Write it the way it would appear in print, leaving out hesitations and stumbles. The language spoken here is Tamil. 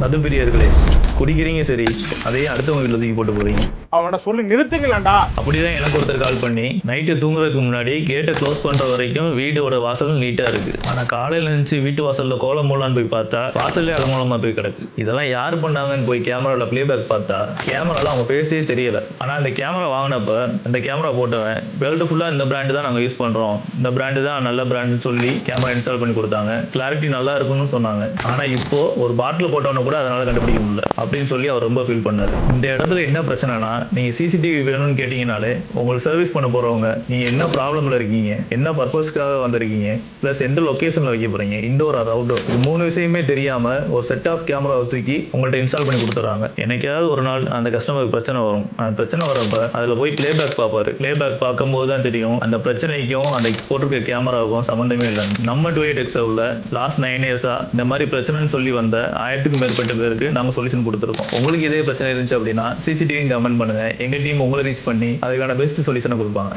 மது பிரியர்களே, குடிக்கிறீங்க சரி, அதையே அடுத்தவங்க வீட்டில் தூக்கி போட்டு போறீங்க. அவனை சொல்லி நிறுத்துங்களேன்டா. அப்படிதான் எனக்கு ஒருத்தர் கால் பண்ணி நைட்டு தூங்குறதுக்கு முன்னாடி கேட்டை க்ளோஸ் பண்ற வரைக்கும் வீடோட வாசல் நீட்டா இருக்கு. ஆனா காலையில இருந்துச்சு வீட்டு வாசல்ல கோலம் மூலான்னு போய் பார்த்தா வாசல்லே அலங்கோலமா போய் கிடக்கு. இதெல்லாம் யாரு பண்ணாங்கன்னு போய் கேமரால பிளேபேக் பார்த்தா கேமரால அவங்க பேசவே தெரியல. ஆனா அந்த கேமரா வாங்கினப்ப அந்த கேமரா போட்டவன் வேர்ல்டு ஃபுல்லா இந்த பிராண்டு தான் நாங்க யூஸ் பண்றோம், இந்த பிராண்டு தான் நல்ல பிராண்டுன்னு சொல்லி கேமரா இன்ஸ்டால் பண்ணி கொடுத்தாங்க. கிளாரிட்டி நல்லா இருக்குன்னு சொன்னாங்க. ஆனா இப்போ ஒரு பாட்டில் போட்டவன கூட அதனால கண்டுபிடிக்க முடியல அப்படின்னு சொல்லி அவர் ரொம்ப ஃபீல் பண்ணாரு. இந்த இடத்துல என்ன பிரச்சனைனா, நீங்க சிசிடிவி வேணும்னு கேட்டீங்கனாலே உங்களுக்கு சர்வீஸ் பண்ண போறவங்க நீங்க என்ன ப்ராப்ளம்ல இருக்கீங்க, என்ன பர்பஸ்க்காக வந்திருக்கீங்க, பிளஸ் எந்த லொகேஷன்ல வைக்க போறீங்க, இன்டோர் ஆர் அவுட்டோர், இது 3 விஷயமே தெரியாம ஒரு செட் ஆஃப் கேமராவை தூக்கி உங்கள்ட்ட இன்ஸ்டால் பண்ணி கொடுத்துறாங்க. என்னைக்காவது ஒரு நாள் அந்த கஸ்டமருக்கு பிரச்சனை வரும். அந்த பிரச்சனை வரப்ப அதுல போய் பிளேபேக் பார்ப்பாரு. பிளேபேக் பார்க்கும்போது தான் தெரியும் அந்த பிரச்சனைக்கும் அந்த போட்டிருக்க கேமராவுக்கும் சம்பந்தமே இல்லை. நம்ம 28Xல லாஸ்ட் 9 இயர்ஸா இந்த மாதிரி பிரச்சனைன்னு சொல்லி வந்த 1000க்கும் மேற்பட்ட பேருக்கு நாம சொல்யூஷன் கொடுத்துருக்கோம். உங்களுக்கு இதே பிரச்சனை இருந்துச்சு அப்படின்னா சிசிடிவி கமெண்ட் பண்ணுங்க. எங்க டீம் உங்களை ரீச் பண்ணி அதுக்கான பெஸ்ட் சொல்யூஷனை கொடுப்பாங்க.